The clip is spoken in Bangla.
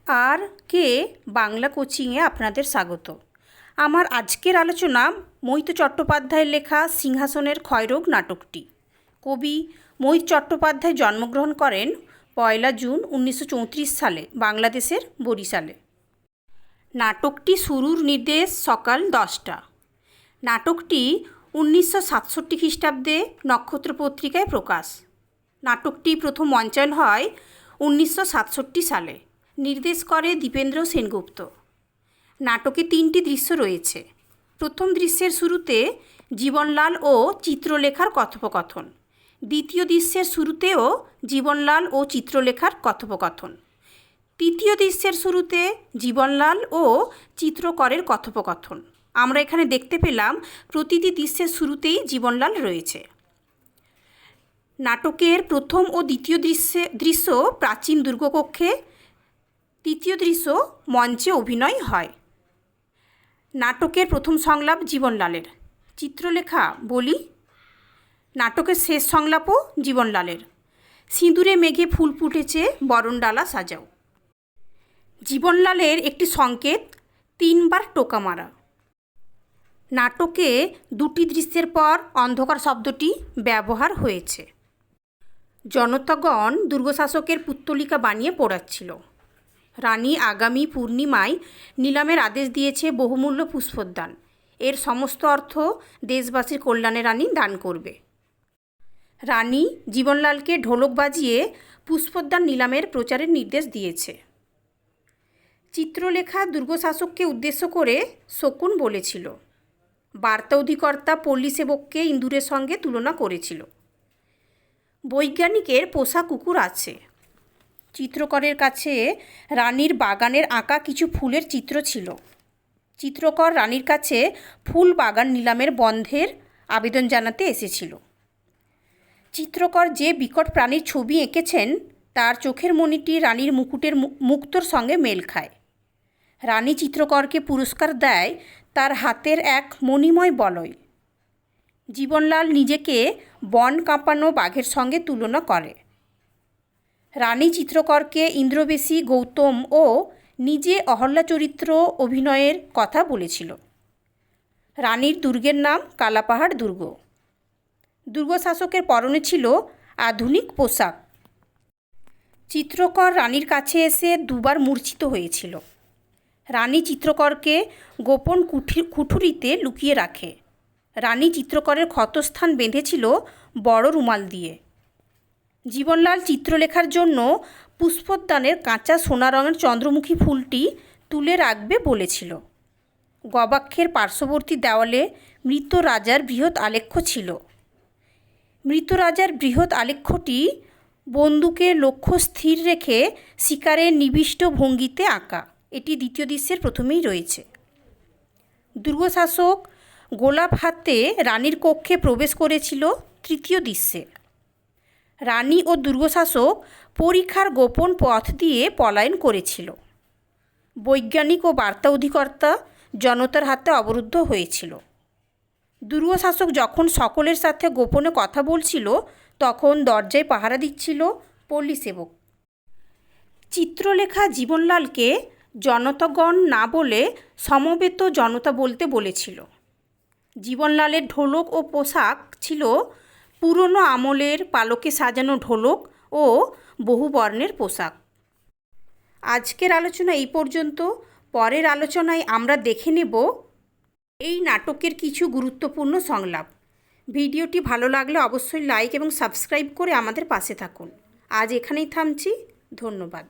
আর কে বাংলা কোচিংয়ে আপনাদের স্বাগত। আমার আজকের আলোচনা মৈত্র চট্টোপাধ্যায়ের লেখা সিংহাসনের ক্ষয়রোগ নাটকটি। কবি মৈত্র চট্টোপাধ্যায় জন্মগ্রহণ করেন 1 জুন 1934 সালে বাংলাদেশের বরিশালে। নাটকটি শুরুর নির্দেশ সকাল 10টা। নাটকটি 1967 খ্রিস্টাব্দে নক্ষত্র পত্রিকায় প্রকাশ। নাটকটি প্রথম মঞ্চায়ন হয় 1967 সালে। নির্দেশ করে দীপেন্দ্র সেনগুপ্ত। নাটকে 3টি দৃশ্য রয়েছে। প্রথম দৃশ্যের শুরুতে জীবনলাল ও চিত্রলেখার কথোপকথন। দ্বিতীয় দৃশ্যের শুরুতেও জীবনলাল ও চিত্রলেখার কথোপকথন। তৃতীয় দৃশ্যের শুরুতে জীবনলাল ও চিত্রকরের কথোপকথন। আমরা এখানে দেখতে পেলাম প্রতিটি দৃশ্যের শুরুতেই জীবনলাল রয়েছে। নাটকের প্রথম ও দ্বিতীয় দৃশ্য প্রাচীন দুর্গকক্ষে, তৃতীয় দৃশ্য মঞ্চে অভিনয় হয়। নাটকের প্রথম সংলাপ জীবনলালের। চিত্রলেখা বলি। নাটকের শেষ সংলাপও জীবনলালের। সিঁদুরে মেঘে ফুল ফুটেছে, বরণডালা সাজাও। জীবনলালের একটি সংকেত 3 বার টোকা মারা। নাটকে 2টি দৃশ্যের পর অন্ধকার শব্দটি ব্যবহার হয়েছে। জনতাগণ দুর্গশাসকের পুত্তলিকা বানিয়ে পোড়াচ্ছিল। রানী আগামী পূর্ণিমায় নিলামের আদেশ দিয়েছে বহুমূল্য পুষ্পোদ্যান। এর সমস্ত অর্থ দেশবাসীর কল্যাণে রানী দান করবে। রানী জীবনলালকে ঢোলক বাজিয়ে পুষ্পোদ্যান নিলামের প্রচারের নির্দেশ দিয়েছে। চিত্রলেখা দুর্গশাসককে উদ্দেশ্য করে শকুন বলেছিল। বার্তা অধিকর্তা পল্লী সেবককে ইঁদুরের সঙ্গে তুলনা করেছিল। বৈজ্ঞানিকের পোষা কুকুর আছে। চিত্রকরের কাছে রানীর বাগানের আঁকা কিছু ফুলের চিত্র ছিল। চিত্রকর রানীর কাছে ফুল বাগান নিলামের বন্ধের আবেদন জানাতে এসেছিল। চিত্রকর যে বিকট প্রাণীর ছবি এঁকেছেন তার চোখের মণিটি রানীর মুকুটের মুক্তোর সঙ্গে মেল খায়। রানী চিত্রকরকে পুরস্কার দেয় তার হাতের এক মণিময় বলয়। জীবনলাল নিজেকে বন কাঁপানো বাঘের সঙ্গে তুলনা করে। রানী চিত্রকরকে ইন্দ্রবেশী গৌতম ও নিজে অহল্যা চরিত্র অভিনয়ের কথা বলেছিল। রানীর দুর্গের নাম কালাপাহাড় দুর্গ। দুর্গশাসকের পরনে ছিল আধুনিক পোশাক। চিত্রকর রানীর কাছে এসে 2 বার মূর্ছিত হয়েছিল। রানী চিত্রকরকে গোপন কুঠুরিতে লুকিয়ে রাখে। রানী চিত্রকরের ক্ষতস্থান বেঁধেছিল বড় রুমাল দিয়ে। জীবনলাল চিত্রলেখার জন্য পুষ্পোদ্যানের কাঁচা সোনা রঙের চন্দ্রমুখী ফুলটি তুলে রাখবে বলেছিল। গবাক্ষের পার্শ্ববর্তী দেওয়ালে মৃত রাজার বৃহৎ আলেখ্য ছিল। মৃত রাজার বৃহৎ আলেখ্যটি বন্দুকের লক্ষ্য স্থির রেখে শিকারের নিবিষ্ট ভঙ্গিতে আঁকা। এটি দ্বিতীয় দৃশ্যের প্রথমেই রয়েছে। দুর্গশাসক গোলাপ হাতে রানীর কক্ষে প্রবেশ করেছিল তৃতীয় দৃশ্যে। রানী ও দুর্গশাসক পরীক্ষার গোপন পথ দিয়ে পলায়ন করেছিল। বৈজ্ঞানিক ও বার্তা অধিকর্তা জনতার হাতে অবরুদ্ধ হয়েছিল। দুর্গশাসক যখন সকলের সাথে গোপনে কথা বলছিল তখন দরজায় পাহারা দিচ্ছিল পল্লী সেবক। চিত্রলেখা জীবনলালকে জনতাগণ না বলে সমবেত জনতা বলতে বলেছিল। জীবনলালের ঢোলক ও পোশাক ছিল পুরনো আমলের পালকে সাজানো ঢোলক ও বহুবর্ণের পোশাক। আজকের আলোচনা এই পর্যন্ত। পরের আলোচনায় আমরা দেখে নেব এই নাটকের কিছু গুরুত্বপূর্ণ সংলাপ। ভিডিওটি ভালো লাগলে অবশ্যই লাইক এবং সাবস্ক্রাইব করে আমাদের পাশে থাকুন। আজ এখানেই থামছি। ধন্যবাদ।